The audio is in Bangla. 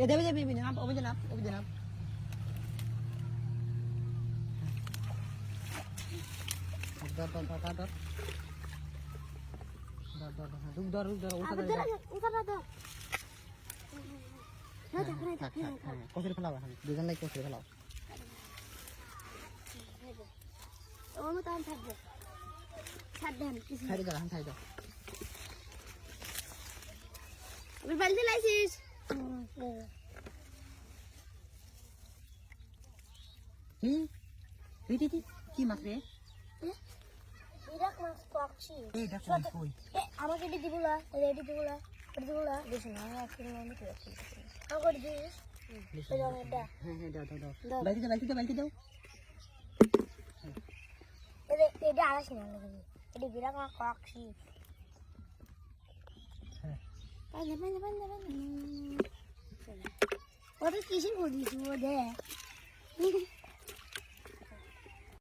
দেবে দেবে না অভিযান আপ অভিযান আপ ধর ধর ধর ধর কচুরি ফেলাও এখন দুজন লাগে কচুরি ফেলাও ছাড়ি দাও এখন ছাড়ি দাও বালতি লাইছিস কি মাছ রে আমাকে দিদি বলা রেডি দিবলা দিবলা দিস না একটু আমি তো আমাকে দিস এটা আলাসি না এটা বিরাট কক্সি ওটা কিসে করিস ও দেখ